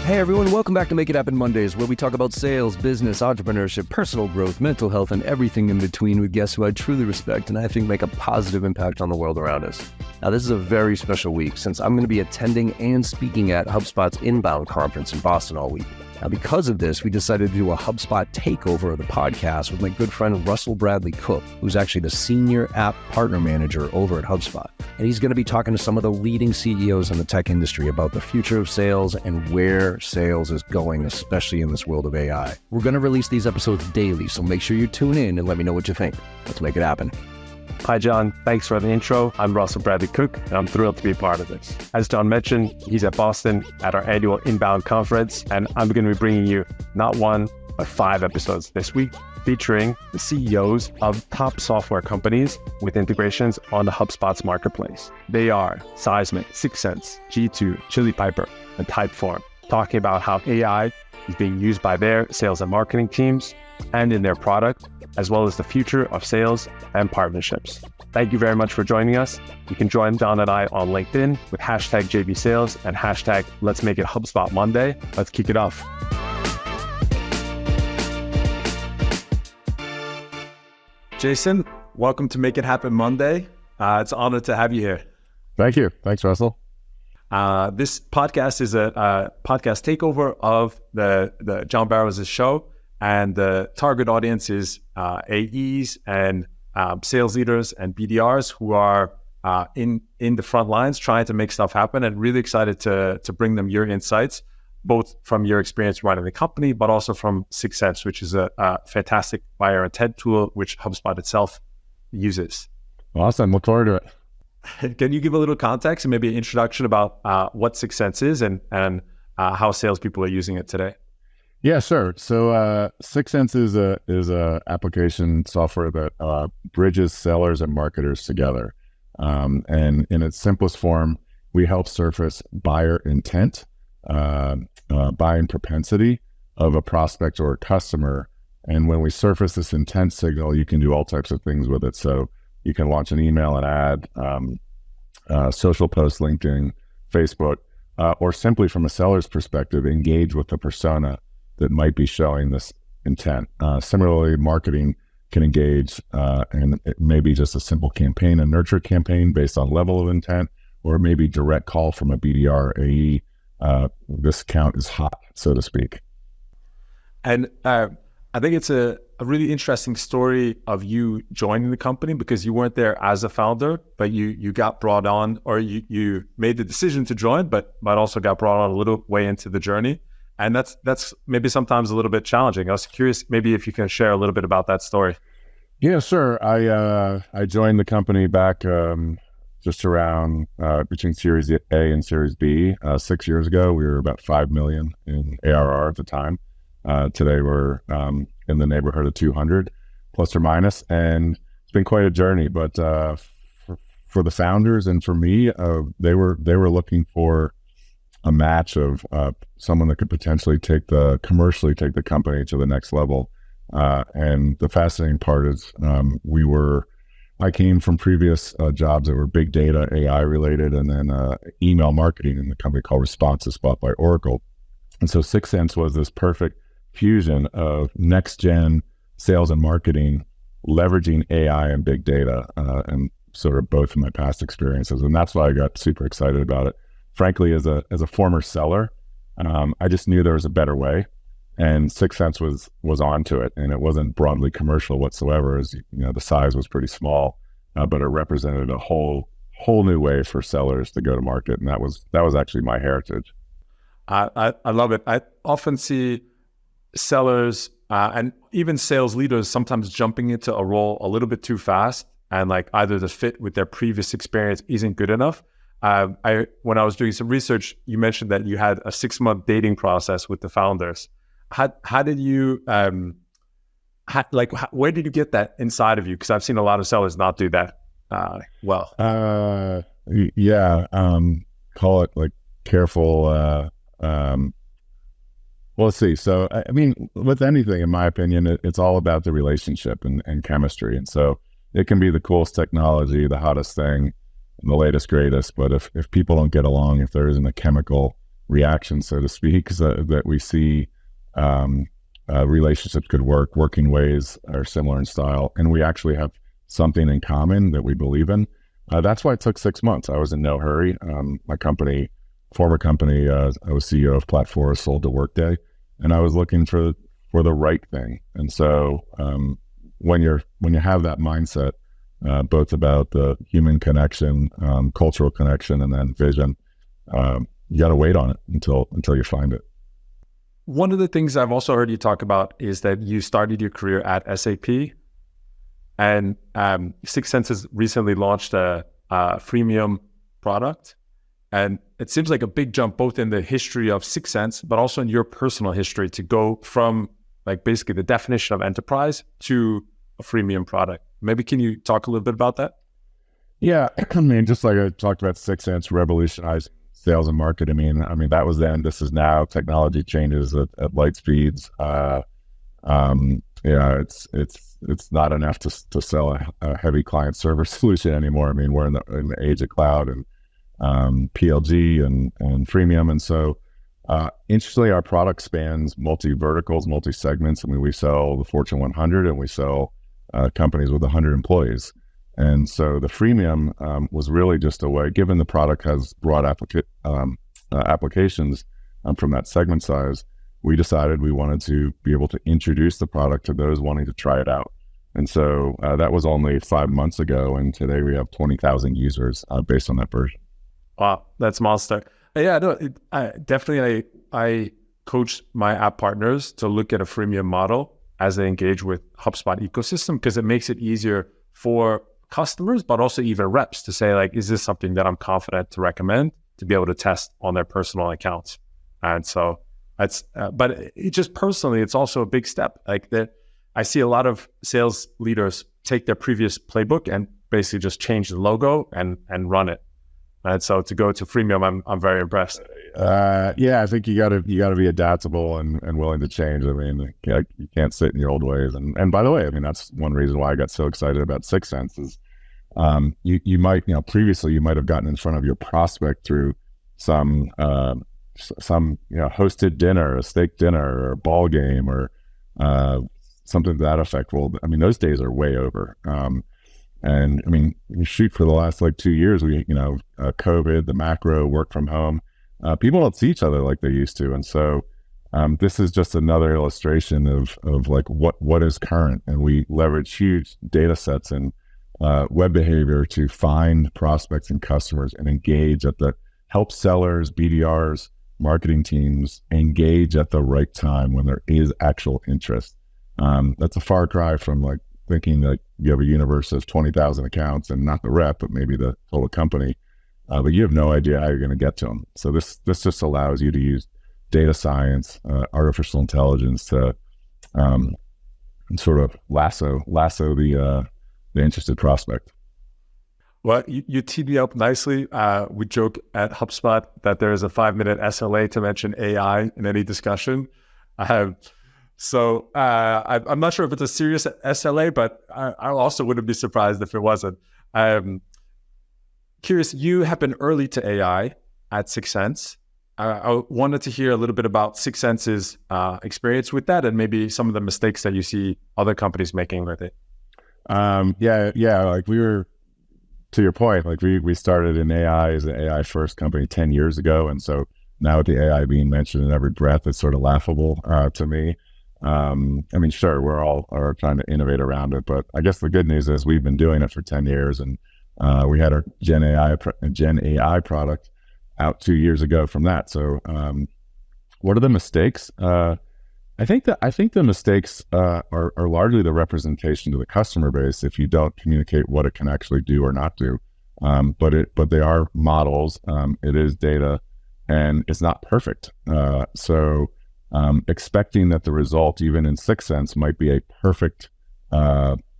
Hey everyone, welcome back to Make It Happen Mondays, where we talk about sales, business, entrepreneurship, personal growth, mental health, and everything in between with guests who I truly respect and I think make a positive impact on the world around us. Now, this is a very special week since I'm going to be attending and speaking at HubSpot's Inbound conference in Boston all week. Now, because of this, we decided to do a HubSpot takeover of the podcast with my good friend Russell Bradley Cook, who's actually the Senior App Partner Manager over at HubSpot. And he's going to be talking to some of the leading CEOs in the tech industry about the future of sales and where sales is going, especially in this world of AI. We're going to release these episodes daily, so make sure you tune in and let me know what you think. Let's make it happen. Hi, John. Thanks for the intro. I'm Russell Bradley Cook, and I'm thrilled to be a part of this. As John mentioned, he's at Boston at our annual Inbound conference, and I'm going to be bringing you not one, but 5 episodes this week, featuring the CEOs of top software companies with integrations on the HubSpot's marketplace. They are Seismic, 6sense, G2, Chili Piper, and Typeform, talking about how AI is being used by their sales and marketing teams and in their product, as well as the future of sales and partnerships. Thank you very much for joining us. You can join John and I on LinkedIn with hashtag JBSales and hashtag Let's Make It HubSpot Monday. Let's kick it off. Jason, welcome to Make It Happen Monday. It's an honor to have you here. Thank you. Thanks, Russell. This podcast is a podcast takeover of the John Barrows' show, and the target audience is AEs and sales leaders and BDRs who are in the front lines trying to make stuff happen, and really excited to bring them your insights, both from your experience running the company, but also from 6sense, which is a fantastic buyer intent tool, which HubSpot itself uses. Awesome. Look forward to it. Can you give a little context and maybe an introduction about what 6sense is and how salespeople are using it today? Yeah, sure. So 6sense is a application software that bridges sellers and marketers together. And in its simplest form, we help surface buyer intent, buying propensity of a prospect or a customer. And when we surface this intent signal, you can do all types of things with it. So you can launch an email, an ad, social post, LinkedIn, Facebook, or simply from a seller's perspective, engage with the persona that might be showing this intent. Similarly, marketing can engage, and it may be just a simple campaign, a nurture campaign based on level of intent, or maybe direct call from a BDR AE. This account is hot, so to speak. And I think it's a really interesting story of you joining the company, because you weren't there as a founder, but you got brought on, or you made the decision to join, but also got brought on a little way into the journey. And that's maybe sometimes a little bit challenging. I was curious, maybe if you can share a little bit about that story. Yeah, sure. I joined the company back just around between Series A and Series B 6 years ago. We were about 5 million in ARR at the time. Today we're in the neighborhood of 200 plus or minus, and it's been quite a journey. But for the founders and for me, they were looking for a match of someone that could potentially commercially take the company to the next level. And the fascinating part is I came from previous jobs that were big data, AI related, and then email marketing in a company called Responses bought by Oracle. And so 6sense was this perfect fusion of next gen sales and marketing, leveraging AI and big data, and sort of both of my past experiences. And that's why I got super excited about it. Frankly, as a former seller, I just knew there was a better way, and 6sense was onto it, and it wasn't broadly commercial whatsoever. As you know, the size was pretty small, but it represented a whole new way for sellers to go to market, and that was actually my heritage. I love it. I often see sellers and even sales leaders sometimes jumping into a role a little bit too fast, and like either the fit with their previous experience isn't good enough. When I was doing some research, you mentioned that you had a 6-month dating process with the founders. How did you, where did you get that inside of you? Because I've seen a lot of sellers not do that well. Call it like careful. Well, let's see. So, I mean, with anything, in my opinion, it's all about the relationship and chemistry. And so it can be the coolest technology, the hottest thing, the latest, greatest, but if people don't get along, if there isn't a chemical reaction, so to speak, that we see relationships could work, working ways are similar in style, and we actually have something in common that we believe in. That's why it took 6 months. I was in no hurry. My former company, I was CEO of Platform, sold to Workday, and I was looking for the right thing. And so when you have that mindset, both about the human connection, cultural connection, and then vision, you got to wait on it until you find it. One of the things I've also heard you talk about is that you started your career at SAP, and Sixth Sense has recently launched a freemium product. And it seems like a big jump both in the history of Sixth Sense, but also in your personal history to go from like basically the definition of enterprise to a freemium product. Maybe can you talk a little bit about that? Yeah, I mean, just like I talked about Sixth Sense revolutionizing sales and marketing. I mean that was then. This is now. Technology changes at light speeds. It's not enough to sell a heavy client server solution anymore. I mean, we're in the age of cloud and PLG and freemium. And so, interestingly, our product spans multi-verticals, multi-segments. I mean, we sell the Fortune 100 and we sell companies with 100 employees. And so the freemium was really just a way, given the product has broad applications from that segment size, we decided we wanted to be able to introduce the product to those wanting to try it out. And so that was only 5 months ago. And today we have 20,000 users based on that version. Wow, that's monster. Yeah, no, definitely. I coach my app partners to look at a freemium model as they engage with HubSpot ecosystem, because it makes it easier for customers, but also even reps to say, like, is this something that I'm confident to recommend to be able to test on their personal accounts? And so that's, but it just personally, it's also a big step. Like that, I see a lot of sales leaders take their previous playbook and basically just change the logo and run it. And so to go to freemium, I'm very impressed. Yeah, I think you gotta be adaptable and willing to change. I mean, you can't sit in your old ways. And by the way, I mean, that's one reason why I got so excited about Sixth Sense is you might, previously you might have gotten in front of your prospect through some hosted dinner, a steak dinner or a ball game or something to that effect. Well, I mean, those days are way over. And I mean, you shoot for the last 2 years, COVID, the macro, work from home, people don't see each other like they used to. And so this is just another illustration of what is current. And we leverage huge data sets and web behavior to find prospects and customers and engage help sellers, BDRs, marketing teams engage at the right time when there is actual interest. That's a far cry from thinking that you have a universe of 20,000 accounts and not the rep, but maybe the total company, but you have no idea how you're going to get to them. So this just allows you to use data science, artificial intelligence to sort of lasso the interested prospect. Well, you teed me up nicely. We joke at HubSpot that there is a 5-minute SLA to mention AI in any discussion. So I'm not sure if it's a serious SLA, but I also wouldn't be surprised if it wasn't. Curious, you have been early to AI at Sixth Sense. I wanted to hear a little bit about Sixth Sense's experience with that and maybe some of the mistakes that you see other companies making with it. Yeah. We were, to your point, we started in AI as an AI first company 10 years ago. And so now with the AI being mentioned in every breath, it's sort of laughable to me. I mean, sure, we're all are trying to innovate around it, but I guess the good news is we've been doing it for 10 years and we had our Gen AI product out 2 years ago from that. So what are the mistakes? I think the mistakes are largely the representation to the customer base if you don't communicate what it can actually do or not do. But they are models, it is data, and it's not perfect. So expecting that the result, even in Sixth Sense, might be a perfect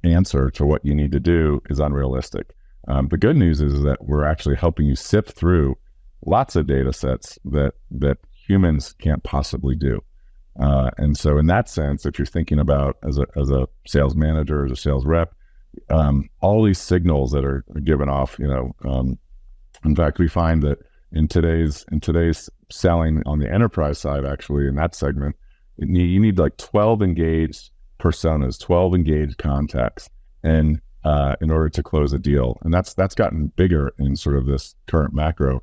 answer to what you need to do is unrealistic. The good news is that we're actually helping you sift through lots of data sets that humans can't possibly do. And so in that sense, if you're thinking about as a sales manager, as a sales rep, all these signals that are given off, in fact, we find that in today's selling on the enterprise side, actually in that segment, you need like 12 engaged personas, 12 engaged contacts, and in order to close a deal. And that's gotten bigger in sort of this current macro,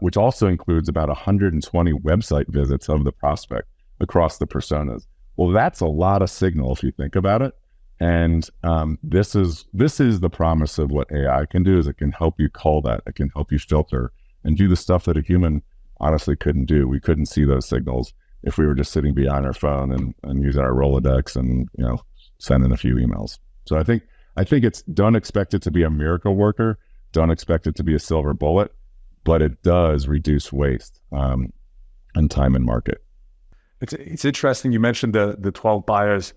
which also includes about 120 website visits of the prospect across the personas. Well, that's a lot of signal if you think about it. And this is the promise of what AI can do, is it can help you cull that, it can help you filter and do the stuff that a human honestly couldn't do. We couldn't see those signals if we were just sitting behind our phone and using our Rolodex and sending a few emails. So I think it's, don't expect it to be a miracle worker, don't expect it to be a silver bullet, but it does reduce waste and time in market. It's interesting you mentioned the 12 buyers.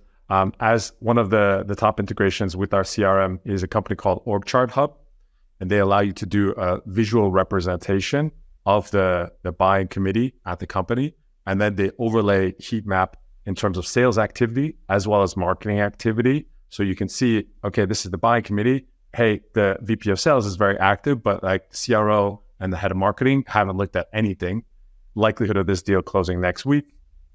As one of the top integrations with our CRM is a company called Org Chart Hub, and they allow you to do a visual representation of the buying committee at the company, and then they overlay heat map in terms of sales activity as well as marketing activity. So you can see, okay, this is the buying committee. Hey, the VP of sales is very active, but like CRO and the head of marketing haven't looked at anything. Likelihood of this deal closing next week,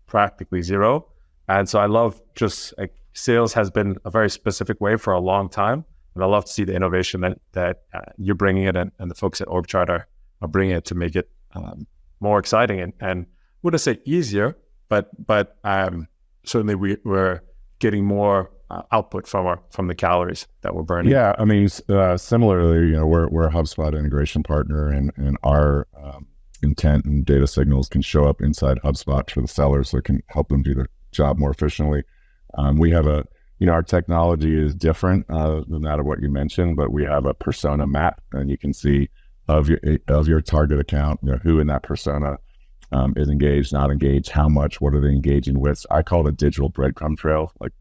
practically zero. And so I love just like sales has been a very specific way for a long time. And I love to see the innovation that you're bringing it and the folks at OrgChart are bringing it to make it more exciting and wouldn't say easier, but certainly we're getting more output from the calories that we're burning. Yeah, I mean, similarly, we're a HubSpot integration partner, and our intent and data signals can show up inside HubSpot for the sellers, so it can help them do their job more efficiently. We have our technology is different than that of what you mentioned, but we have a persona map, and you can see of your target account, who in that persona is engaged, not engaged, how much, what are they engaging with. I call it a digital breadcrumb trail. Like,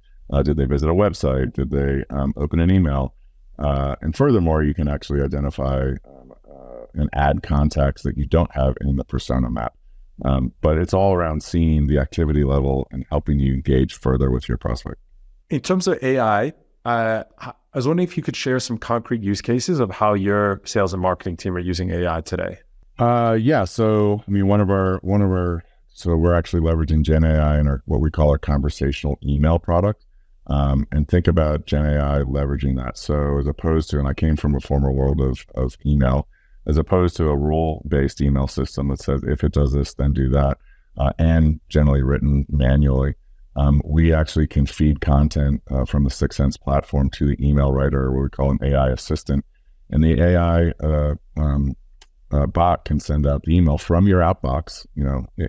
did they visit a website? Did they open an email? And furthermore, you can actually identify and add contacts that you don't have in the persona map. But it's all around seeing the activity level and helping you engage further with your prospect. In terms of AI, I was wondering if you could share some concrete use cases of how your sales and marketing team are using AI today. Yeah. So, I mean, so we're actually leveraging Gen AI in what we call our conversational email product. And think about Gen AI leveraging that. So as opposed to, and I came from a former world of email, as opposed to a rule-based email system that says, if it does this, then do that, and generally written manually, we actually can feed content from the 6 Sense platform to the email writer, what we call an AI assistant. And the AI bot can send out the email from your outbox,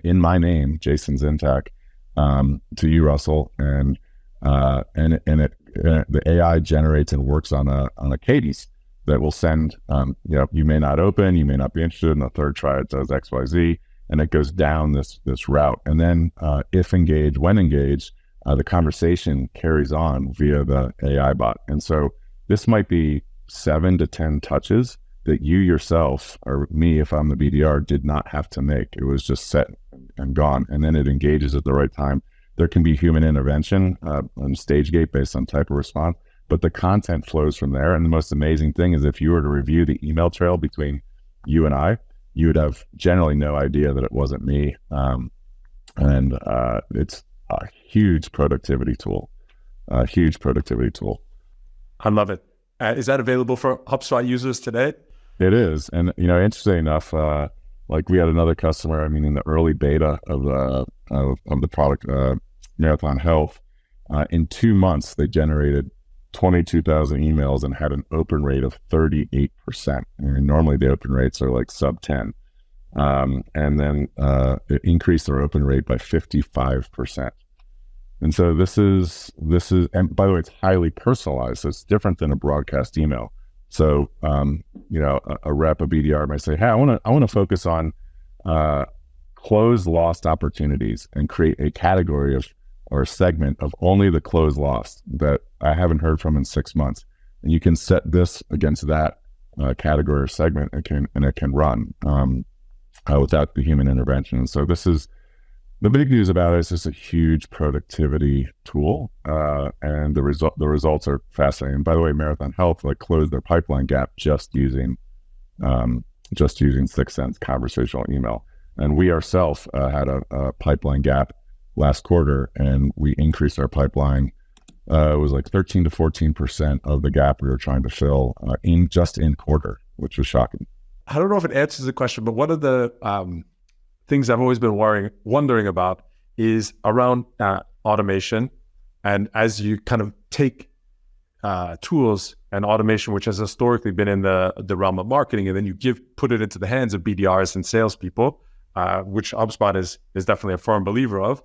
in my name, Jason Zintak, to you, Russell, and the AI generates and works on a cadence that will send, you may not open, you may not be interested in the third try, it does X, Y, Z, and it goes down this route. And then if engaged, when engaged, the conversation carries on via the AI bot. And so this might be 7 to 10 touches that you yourself, or me, if I'm the BDR, did not have to make. It was just set and gone. And then it engages at the right time. There can be human intervention on stage gate based on type of response, but the content flows from there. And the most amazing thing is if you were to review the email trail between you and I, you would have generally no idea that it wasn't me. And it's a huge productivity tool, I love it. Is that available for HubSpot users today? It is. And, interesting enough, like we had another customer, in the early beta of the product, Marathon Health, in 2 months, they generated 22,000 emails and had an open rate of 38%. Normally the open rates are like sub 10. And then it increased their open rate by 55%. And so this is, and by the way, it's highly personalized. So it's different than a broadcast email. So, a rep, a BDR might say, hey, I want to focus on closed lost opportunities and create a category or a segment of only the closed lost that I haven't heard from in 6 months. And you can set this against that category or segment, and it can run without the human intervention. And so this is the big news about it. Is it's a huge productivity tool, and the results are fascinating. And by the way, Marathon Health closed their pipeline gap just using just using 6sense conversational email. And we ourselves had a pipeline gap last quarter, and we increased our pipeline. It was like 13 to 14% of the gap we were trying to fill in quarter, which was shocking. I don't know if it answers the question, but one of the things I've always been wondering about is around automation. And as you kind of take tools and automation, which has historically been in the realm of marketing, and then you put it into the hands of BDRs and salespeople, which HubSpot is definitely a firm believer of,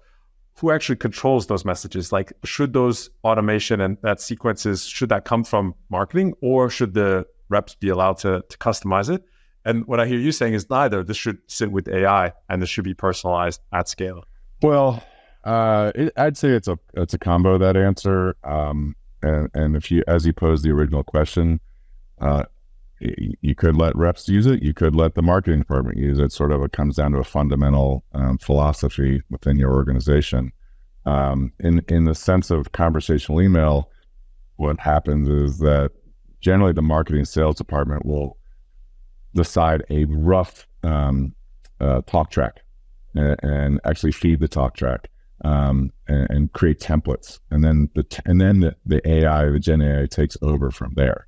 who actually controls those messages? Like, should those automation and that sequences, should that come from marketing, or should the reps be allowed to customize it? And what I hear you saying is neither. This should sit with AI, and this should be personalized at scale. Well, I'd say it's a combo, that answer. And if you, as you pose the original question, you could let reps use it. You could let the marketing department use it. Sort of, it comes down to a fundamental philosophy within your organization. In the sense of conversational email, what happens is that generally the marketing sales department will decide a rough talk track and actually feed the talk track and create templates, and then the AI, the Gen AI, takes over from there.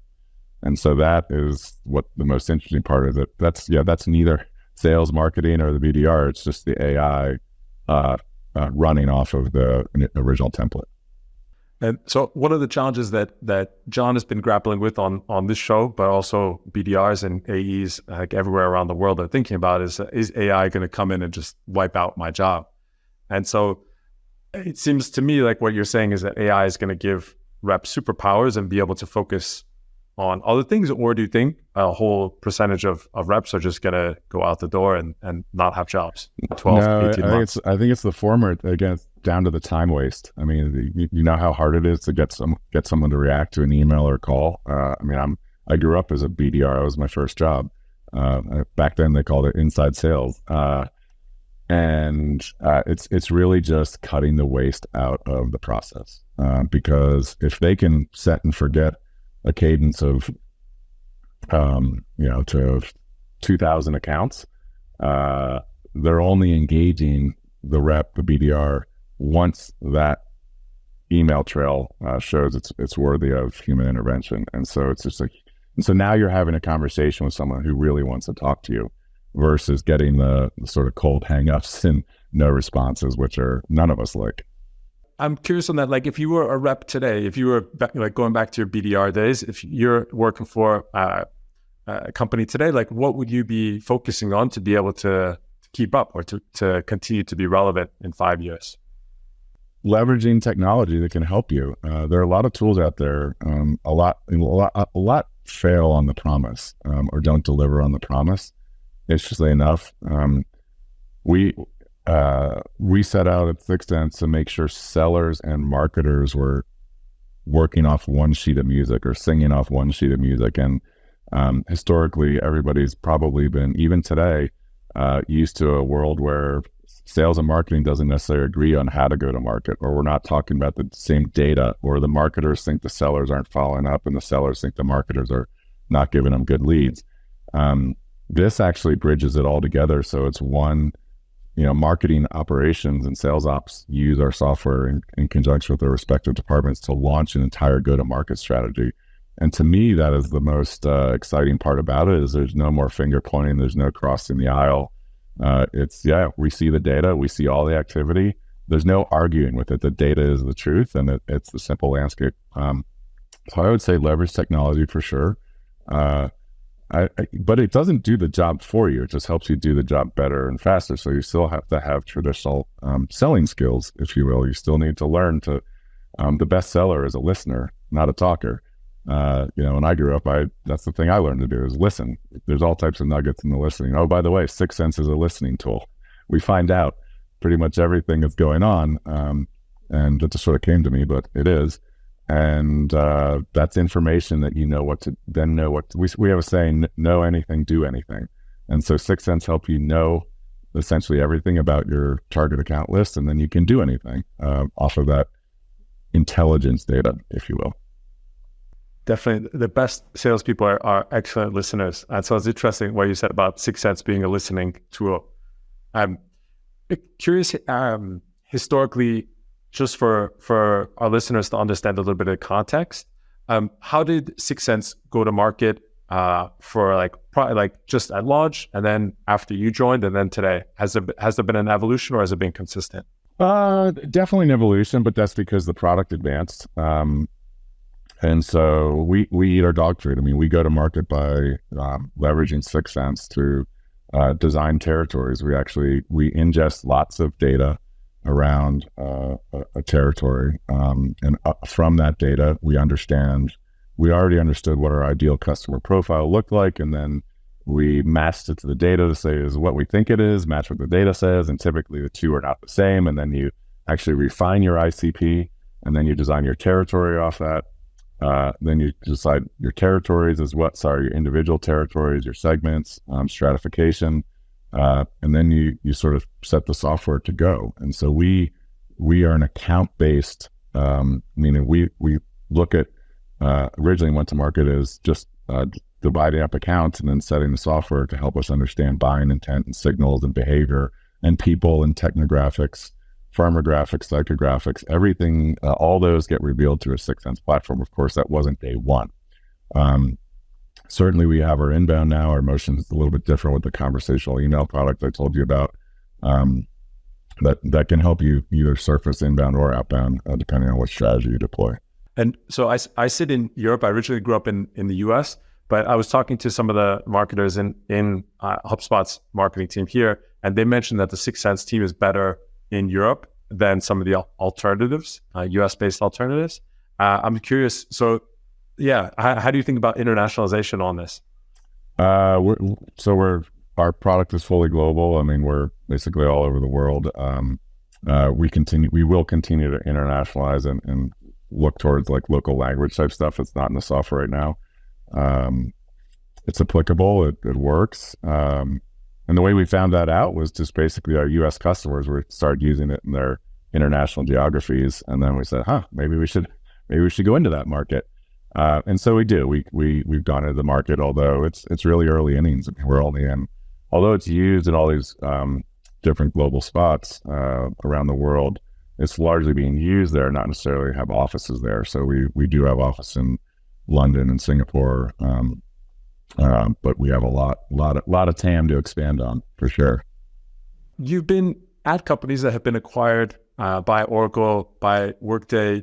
And so that is what the most interesting part is. That's neither sales, marketing, or the BDR. It's just the AI running off of the original template. And so one of the challenges that John has been grappling with on this show, but also BDRs and AEs like everywhere around the world are thinking about is AI going to come in and just wipe out my job? And so it seems to me like what you're saying is that AI is going to give reps superpowers and be able to focus on other things, or do you think a whole percentage of reps are just going to go out the door and not have jobs? 12 to 18 months. I think it's the former. Again, it's down to the time waste. I mean, you know how hard it is to get someone to react to an email or a call. I grew up as a BDR. It was my first job. Back then they called it inside sales. And it's really just cutting the waste out of the process. Because if they can set and forget a cadence of, to 2,000 accounts, they're only engaging the rep, the BDR, once that email trail shows it's worthy of human intervention. And so it's just so now you're having a conversation with someone who really wants to talk to you, versus getting the sort of cold hangups and no responses, which are none of us like. I'm curious on that. Like, if you were a rep today, if you were going back to your BDR days, if you're working for a company today, like, what would you be focusing on to be able to keep up or to continue to be relevant in 5 years? Leveraging technology that can help you. There are a lot of tools out there. A lot fail on the promise or don't deliver on the promise. Interestingly enough, we set out at 6sense to make sure sellers and marketers were working off one sheet of music or singing off one sheet of music. And historically, everybody's probably been, even today, used to a world where sales and marketing doesn't necessarily agree on how to go to market, or we're not talking about the same data, or the marketers think the sellers aren't following up and the sellers think the marketers are not giving them good leads. This actually bridges it all together. So it's one, marketing operations and sales ops use our software in conjunction with their respective departments to launch an entire go-to-market strategy. And to me, that is the most exciting part about it, is there's no more finger pointing. There's no crossing the aisle. We see the data. We see all the activity. There's no arguing with it. The data is the truth, and it's the simple landscape. So I would say leverage technology for sure. But it doesn't do the job for you. It just helps you do the job better and faster. So you still have to have traditional selling skills, if you will. You still need to learn to, the best seller is a listener, not a talker. When I grew up, that's the thing I learned to do, is listen. There's all types of nuggets in the listening. Oh, by the way, 6sense is a listening tool. We find out pretty much everything that's going on. And it just sort of came to me, but it is. And that's information that we have a saying, know anything, do anything. And so 6sense help you know essentially everything about your target account list, and then you can do anything off of that intelligence data, if you will. Definitely, the best salespeople are excellent listeners. And so it's interesting what you said about 6sense being a listening tool. I'm curious, historically, just for our listeners to understand a little bit of context, how did 6sense go to market for probably just at launch, and then after you joined, and then today? Has there been an evolution, or has it been consistent? Definitely an evolution, but that's because the product advanced. And so we eat our dog food. I mean, we go to market by leveraging 6sense to design territories. We ingest lots of data around a territory, and from that data, we already understood what our ideal customer profile looked like, and then we matched it to the data to say, is what we think it is, match what the data says, and typically the two are not the same, and then you actually refine your ICP, and then you design your territory off that. Then you decide your territories as your individual territories, your segments, stratification, and then you sort of set the software to go. And so we are an account-based, meaning we look at, originally went to market as just dividing up accounts and then setting the software to help us understand buying intent and signals and behavior and people and technographics, firmographics, psychographics, everything, all those get revealed through a 6sense platform. Of course, that wasn't day one. Certainly we have our inbound now. Our motion is a little bit different with the conversational email product I told you about. That can help you either surface inbound or outbound, depending on what strategy you deploy. And so I sit in Europe. I originally grew up in the US, but I was talking to some of the marketers in HubSpot's marketing team here, and they mentioned that the 6sense team is better in Europe than some of the alternatives, US-based alternatives. I'm curious. So, yeah, how do you think about internationalization on this? Our product is fully global. I mean, we're basically all over the world. We will continue to internationalize and look towards local language type stuff. It's not in the software right now. It's applicable. It works. And the way we found that out was just basically our U.S. customers started using it in their international geographies, and then we said, maybe we should go into that market. And so we do. We've gone into the market, although it's really early innings. We're only in, although it's used in all these different global spots around the world, it's largely being used there, not necessarily have offices there. So we do have office in London and Singapore, but we have a lot of TAM to expand on for sure. You've been at companies that have been acquired by Oracle, by Workday.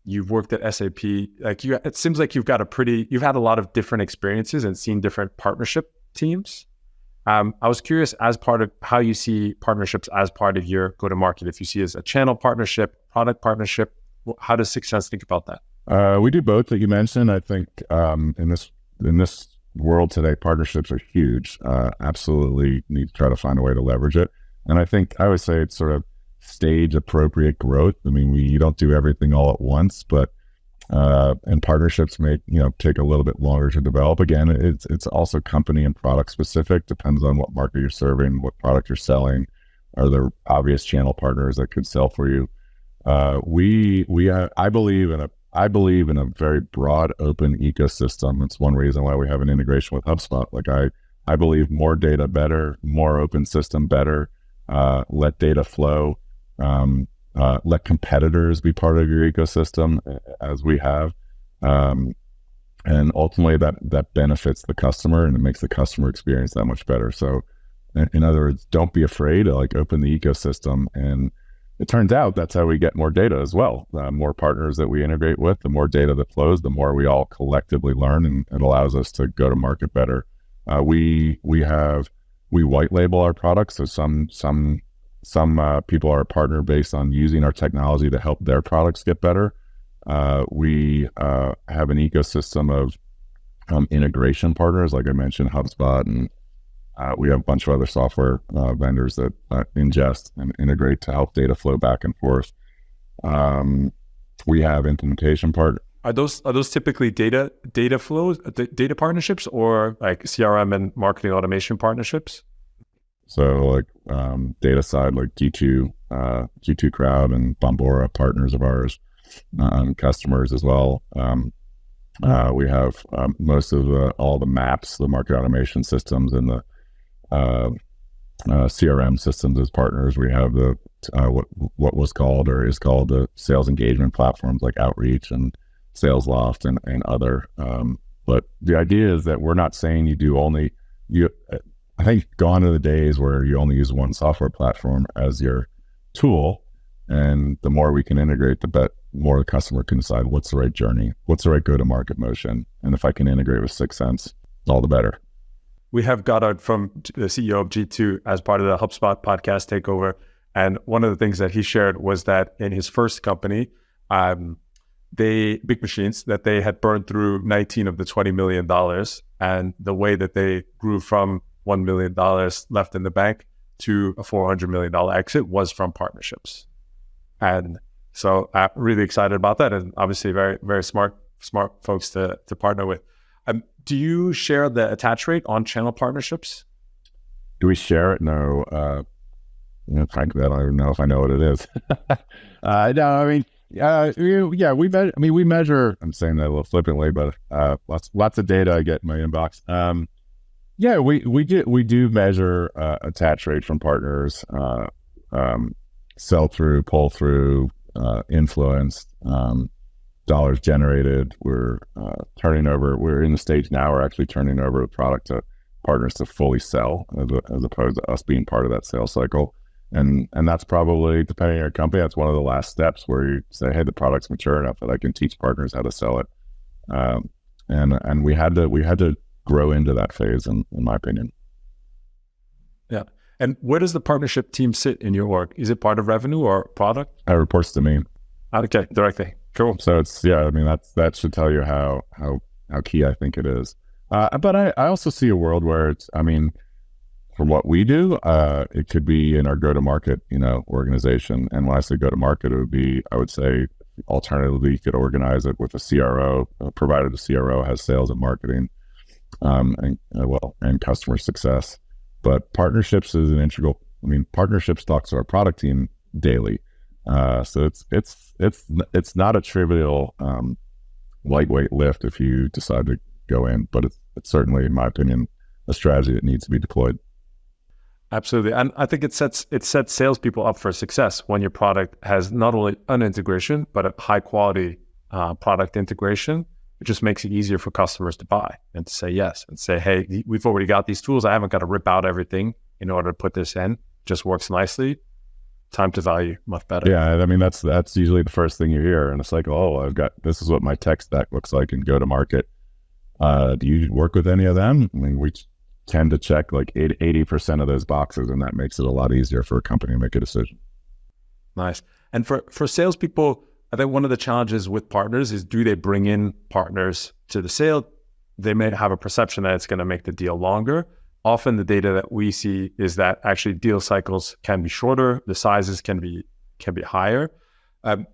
You've worked at SAP. It seems like you've had a lot of different experiences and seen different partnership teams. I was curious, as part of how you see partnerships as part of your go-to-market, if you see it as a channel partnership, product partnership, how does 6sense think about that? We do both that you mentioned. I think in this world today, partnerships are huge. Absolutely need to try to find a way to leverage it. And I think I would say it's sort of stage appropriate growth. I mean, you don't do everything all at once, but and partnerships may take a little bit longer to develop. Again, it's also company and product specific. Depends on what market you're serving, what product you're selling. Are there obvious channel partners that could sell for you? I believe in a very broad, open ecosystem. It's one reason why we have an integration with HubSpot. I believe more data better, more open system better. Let data flow. Let competitors be part of your ecosystem, as we have, and ultimately that benefits the customer and it makes the customer experience that much better. So, in other words, don't be afraid to open the ecosystem. And it turns out that's how we get more data as well. The more partners that we integrate with, the more data that flows, the more we all collectively learn, and it allows us to go to market better. We white label our products, so some people are a partner based on using our technology to help their products get better. We have an ecosystem of integration partners, like I mentioned, HubSpot, and we have a bunch of other software vendors that ingest and integrate to help data flow back and forth. We have implementation partners. Are those typically data flows, data partnerships, or like CRM and marketing automation partnerships? So data side, like G2 Crowd and Bombora, partners of ours, customers as well. We have most of all the maps, the market automation systems, and the CRM systems as partners. We have the what was called or is called the sales engagement platforms like Outreach and SalesLoft and other. But the idea is that we're not saying you do only you. I think gone are the days where you only use one software platform as your tool, and the more we can integrate, the more the customer can decide what's the right journey, what's the right go-to-market motion, and if I can integrate with 6sense, all the better. We have Goddard from the CEO of G2 as part of the HubSpot podcast takeover, and one of the things that he shared was that in his first company, Big Machines, that they had burned through 19 of the $20 million, and the way that they grew from $1 million left in the bank to a $400 million exit was from partnerships. And so I'm really excited about that, and obviously very, very smart folks to partner with. Do you share the attach rate on channel partnerships? Do we share it? No. Frankly, I don't even know if I know what it is. No, I mean, we measure. I'm saying that a little flippantly, but lots of data I get in my inbox. We do measure attach rate from partners, sell through, pull through, influence, dollars generated. We're turning over. We're in the stage now. We're actually turning over the product to partners to fully sell, as opposed to us being part of that sales cycle. And that's probably, depending on your company, that's one of the last steps where you say, hey, the product's mature enough that I can teach partners how to sell it. And we had to grow into that phase, in my opinion. Yeah. And where does the partnership team sit in your org? Is it part of revenue or product? It reports to me. Okay, directly. Cool. So it's, that should tell you how key I think it is. But I also see a world where from what we do, it could be in our go-to-market, organization. And when I say go-to-market, it would be, I would say, alternatively, you could organize it with a CRO, provided the CRO has sales and marketing, and customer success. But partnerships is an integral. Partnerships talks to our product team daily. So it's not a trivial, lightweight lift if you decide to go in, but it's certainly, in my opinion, a strategy that needs to be deployed. Absolutely. And I think it sets salespeople up for success when your product has not only an integration, but a high quality product integration. It just makes it easier for customers to buy and to say yes and say, hey, we've already got these tools. I haven't got to rip out everything in order to put this in. It just works nicely. Time to value, much better. Yeah, that's usually the first thing you hear in a cycle. Oh, this is what my tech stack looks like in go-to-market. Do you work with any of them? We tend to check like 80% of those boxes, and that makes it a lot easier for a company to make a decision. Nice. And for salespeople, I think one of the challenges with partners is, do they bring in partners to the sale? They may have a perception that it's going to make the deal longer. Often the data that we see is that actually deal cycles can be shorter, the sizes can be higher. I'm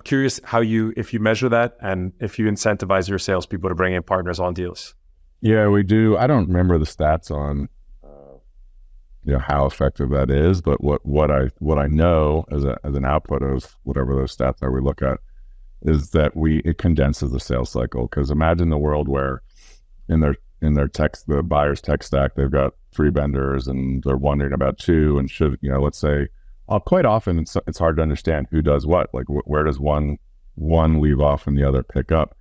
curious if you measure that and if you incentivize your salespeople to bring in partners on deals. Yeah, we do. I don't remember the stats on how effective that is, but what I know as an output of whatever those stats are we look at is that it condenses the sales cycle. Because imagine the world where in their the buyer's tech stack, they've got 3 vendors and they're wondering about 2, and should, let's say, quite often it's hard to understand who does what, like where does one leave off and the other pick up.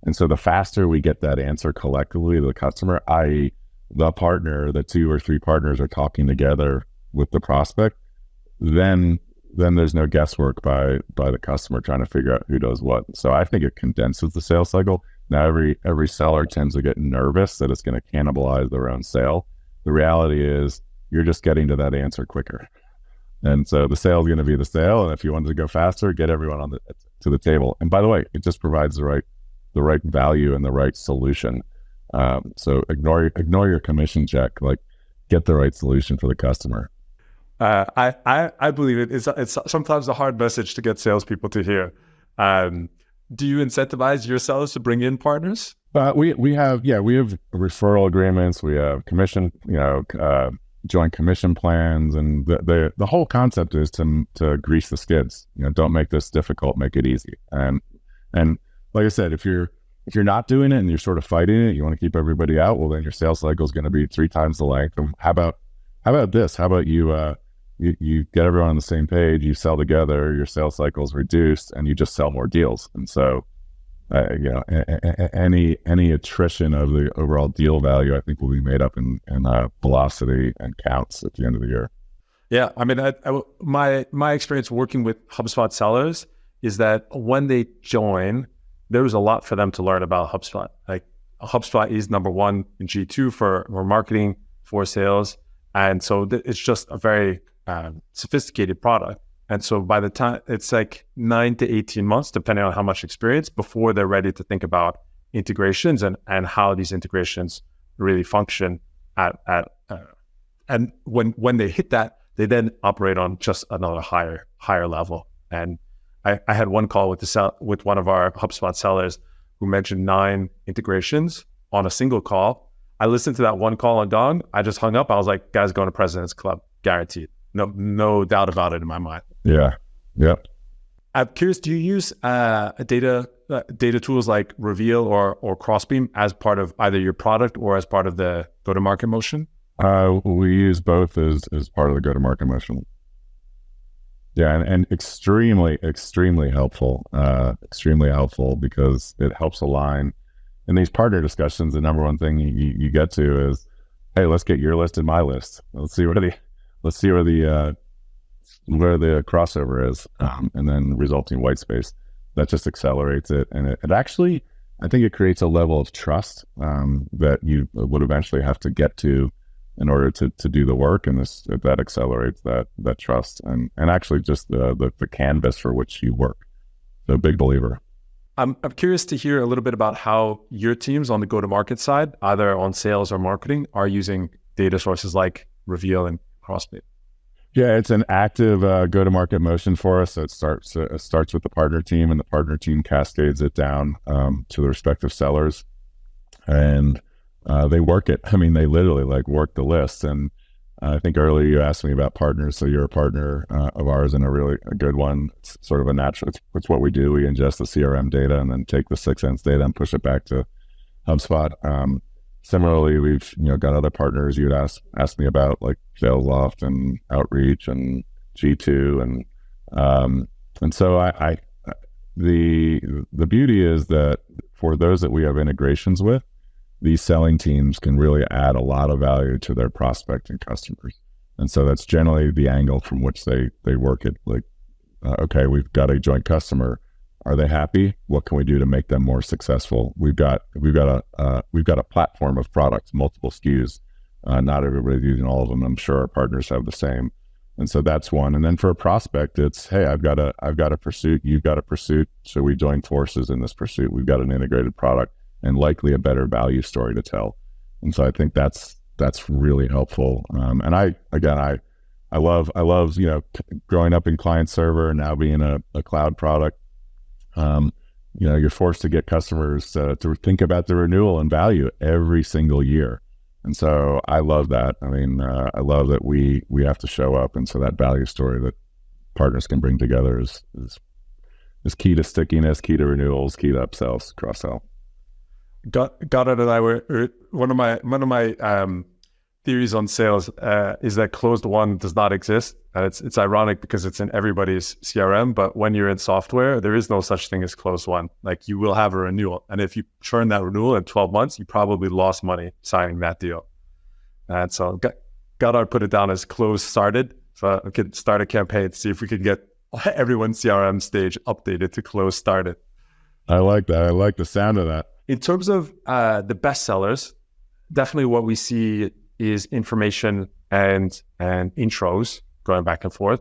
And so the faster we get that answer collectively to the customer, i.e. the partner, the 2 or 3 partners are talking together with the prospect, then there's no guesswork by the customer trying to figure out who does what. So I think it condenses the sales cycle. Now every seller tends to get nervous that it's going to cannibalize their own sale. The reality is you're just getting to that answer quicker. And so the sale is going to be the sale. And if you wanted to go faster, get everyone to the table. And by the way, it just provides the right value and the right solution. So ignore your commission check, like get the right solution for the customer. I believe it's sometimes a hard message to get salespeople to hear. Do you incentivize your sellers to bring in partners? We have referral agreements. We have commission, joint commission plans, and the whole concept is to grease the skids. Don't make this difficult, make it easy. And like I said, if you're If you're not doing it and you're sort of fighting it, you want to keep everybody out, well, then your sales cycle is going to be 3 times the length. And how about this? How about you get everyone on the same page, you sell together, your sales cycle is reduced, and you just sell more deals. And so, any attrition of the overall deal value, I think, will be made up in velocity and counts at the end of the year. Yeah, I mean, my experience working with HubSpot sellers is that when they join, there was a lot for them to learn about HubSpot. Like HubSpot is number one in G2 for marketing, for sales. And so it's just a very sophisticated product. And so by the time, it's like 9 to 18 months, depending on how much experience, before they're ready to think about integrations and how these integrations really function and when they hit that, they then operate on just another higher level. And I had one call with one of our HubSpot sellers who mentioned 9 integrations on a single call. I listened to that one call on Gong. I just hung up. I was like, guys, going to President's Club, guaranteed. No doubt about it in my mind. Yeah. Yep. I'm curious, do you use data tools like Reveal or Crossbeam as part of either your product or as part of the go-to-market motion? We use both as part of the go-to-market motion. Yeah, and extremely helpful. Extremely helpful because it helps align. In these partner discussions, the number one thing you get to is, hey, let's get your list and my list. Let's see where the crossover is, and then resulting white space. That just accelerates it, and it actually, I think it creates a level of trust that you would eventually have to get to in order to do the work, and that accelerates that trust and actually just the canvas for which you work. So big believer. I'm curious to hear a little bit about how your teams on the go-to-market side, either on sales or marketing, are using data sources like Reveal and Crossbeam. Yeah, it's an active go-to-market motion for us. So it starts with the partner team, and the partner team cascades it down to the respective sellers, and they work it. I mean, they literally work the list. And I think earlier you asked me about partners. So you're a partner of ours and a good one. It's sort of a natural, it's what we do. We ingest the CRM data and then take the 6sense data and push it back to HubSpot. Similarly, we've got other partners you'd ask me about, like SalesLoft and Outreach and G2, and so the beauty is that for those that we have integrations with, these selling teams can really add a lot of value to their prospecting customers. And so that's generally the angle from which they work it. Like, okay, we've got a joint customer. Are they happy? What can we do to make them more successful? We've got a platform of products, multiple SKUs. Not everybody's using all of them. I'm sure our partners have the same. And so that's one. And then for a prospect, it's, hey, I've got a pursuit. You've got a pursuit. So we join forces in this pursuit. We've got an integrated product and likely a better value story to tell. And so I think that's really helpful. And I love, growing up in client server and now being a cloud product. You're forced to get customers to think about the renewal and value every single year. And so I love that. I mean, I love that we have to show up. And so that value story that partners can bring together is key to stickiness, key to renewals, key to upsells, cross-sell. Goddard and I were one of my theories on sales is that closed won does not exist. And it's ironic because it's in everybody's CRM, but when you're in software, there is no such thing as closed won. Like, you will have a renewal, and if you churn that renewal in 12 months, you probably lost money signing that deal. And so Goddard put it down as closed started. So we could start a campaign to see if we could get everyone's CRM stage updated to closed started. I like that. I like the sound of that. In terms of the best sellers, definitely what we see is information and intros going back and forth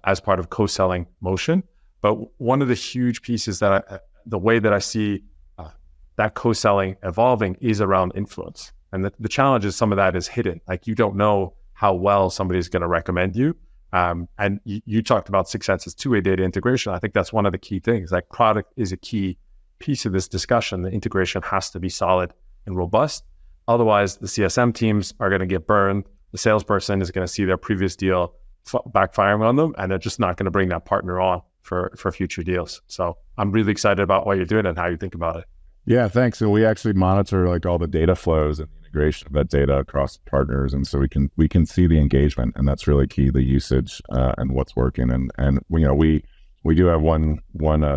as part of co-selling motion. But one of the huge pieces the way that I see that co-selling evolving is around influence. And the challenge is some of that is hidden. Like, you don't know how well somebody's going to recommend you. And you talked about 6sense's two-way data integration. I think that's one of the key things. Like, product is a key piece of this discussion. The integration has to be solid and robust. Otherwise, the CSM teams are going to get burned. The salesperson is going to see their previous deal backfiring on them, and they're just not going to bring that partner on for future deals. So I'm really excited about what you're doing and how you think about it. Yeah, thanks. And we actually monitor like all the data flows and the integration of that data across partners, and so we can see the engagement, and that's really key, the usage and what's working. And we do have one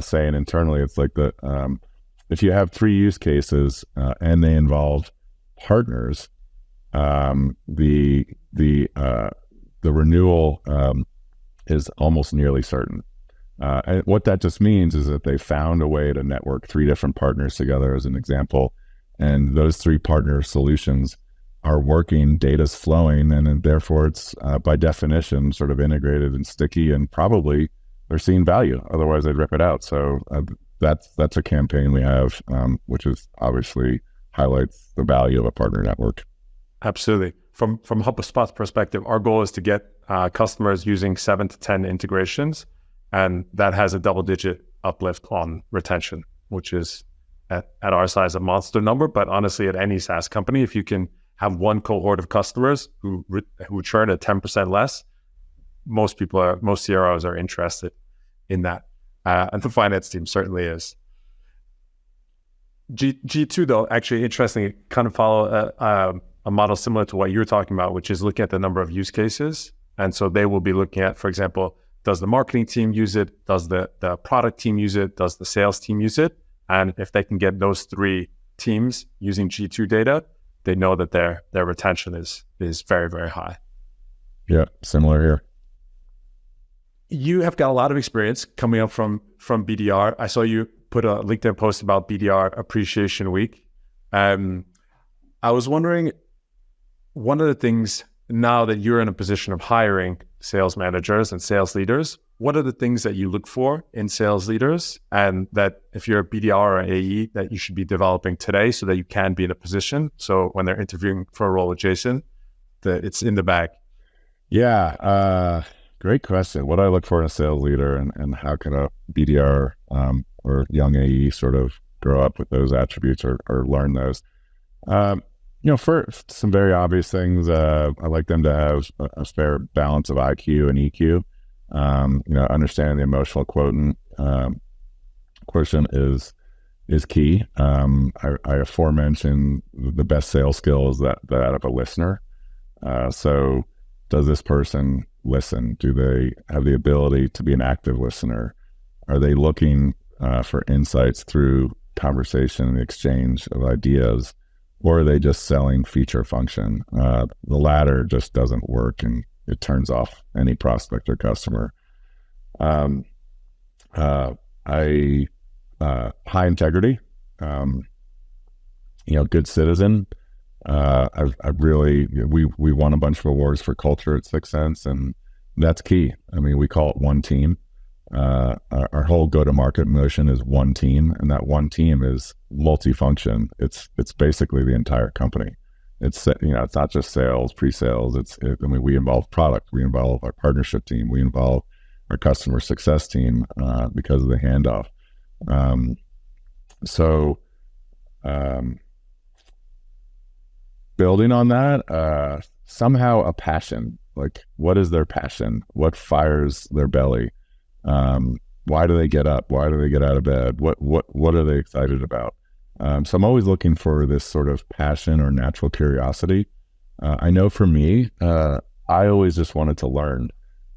saying internally. It's like if you have 3 use cases and they involve partners, the renewal is almost nearly certain. And what that just means is that they found a way to network 3 different partners together, as an example, and those 3 partner solutions are working, data's flowing, and therefore it's by definition sort of integrated and sticky, and probably they're seeing value. Otherwise, they'd rip it out. So that's a campaign we have, which is obviously highlights the value of a partner network. Absolutely. From HubSpot's perspective, our goal is to get customers using 7 to 10 integrations, and that has a double-digit uplift on retention, which is at our size a monster number. But honestly, at any SaaS company, if you can have one cohort of customers who churn at 10% less, most CROs are interested in that, and the finance team certainly is. G2 though, actually interestingly, kind of follow a model similar to what you're talking about, which is looking at the number of use cases. And so they will be looking at, for example, does the marketing team use it? Does the product team use it? Does the sales team use it? And if they can get those 3 teams using G2 data, they know that their retention is very, very high. Yeah, similar here. You have got a lot of experience coming up from BDR. I saw you put a LinkedIn post about BDR Appreciation Week. I was wondering, one of the things now that you're in a position of hiring sales managers and sales leaders, what are the things that you look for in sales leaders, and that if you're a BDR or AE that you should be developing today so that you can be in a position, so when they're interviewing for a role with Jason, that it's in the bag? Yeah, great question. What do I look for in a sales leader, and how can a BDR or young AE sort of grow up with those attributes or learn those? First, some very obvious things. I like them to have a fair balance of IQ and EQ. Understanding the emotional quotient is key. I aforementioned the best sales skill is that of a listener. So does this person listen? Do they have the ability to be an active listener? Are they looking for insights through conversation and exchange of ideas? Or are they just selling feature function? The latter just doesn't work, and it turns off any prospect or customer. High integrity, good citizen. We won a bunch of awards for culture at Sixth Sense, and that's key. I mean, we call it one team. Our whole go-to-market motion is one team, and that one team is multifunction. It's basically the entire company. It's not just sales, pre-sales. We involve product, we involve our partnership team, we involve our customer success team because of the handoff. Building on that, somehow a passion. Like, what is their passion? What fires their belly? Why do they get up? Why do they get out of bed? What are they excited about? So I'm always looking for this sort of passion or natural curiosity. I know for me, I always just wanted to learn.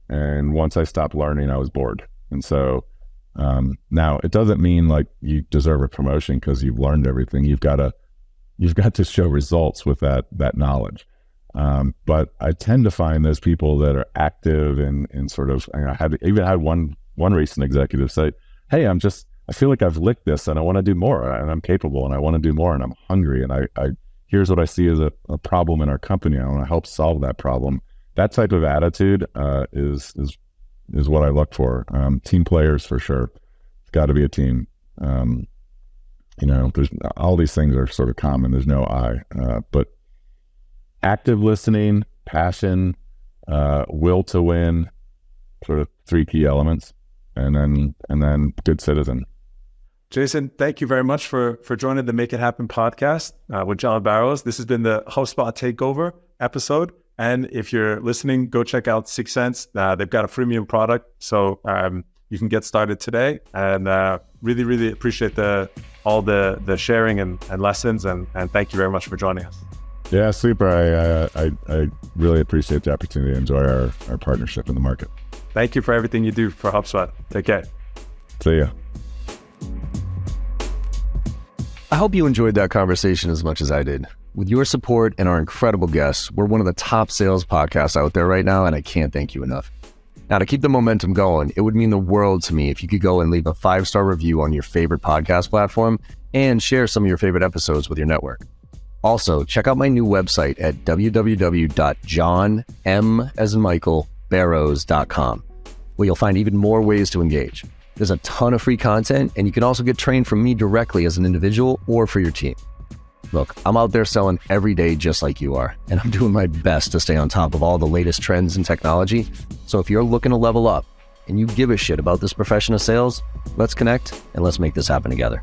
And once I stopped learning, I was bored. And so now it doesn't mean like you deserve a promotion because you've learned everything. You've got to show results with that knowledge. But I tend to find those people that are active and sort of, I even had one recent executive say, hey, I feel like I've licked this and I want to do more, and I'm capable and I want to do more, and I'm hungry, and here's what I see as a problem in our company. I want to help solve that problem. That type of attitude is what I look for. Team players for sure. It's got to be a team. There's all these things are sort of common. There's no I, but active listening, passion, will to win, sort of 3 key elements, and then good citizen. Jason, thank you very much for joining the Make It Happen podcast with John Barrows. This has been the HubSpot Takeover episode. And if you're listening, go check out Sixth Sense. They've got a freemium product. So you can get started today. And really, really appreciate all the sharing and lessons. And thank you very much for joining us. Yeah, super. I really appreciate the opportunity to enjoy our partnership in the market. Thank you for everything you do for HubSpot. Take care. See ya. I hope you enjoyed that conversation as much as I did. With your support and our incredible guests, we're one of the top sales podcasts out there right now, and I can't thank you enough. Now, to keep the momentum going, it would mean the world to me if you could go and leave a 5-star review on your favorite podcast platform and share some of your favorite episodes with your network. Also, check out my new website at www.johnm.barrows.com, where you'll find even more ways to engage. There's a ton of free content, and you can also get trained from me directly as an individual or for your team. Look, I'm out there selling every day just like you are, and I'm doing my best to stay on top of all the latest trends in technology. So if you're looking to level up and you give a shit about this profession of sales, let's connect and let's make this happen together.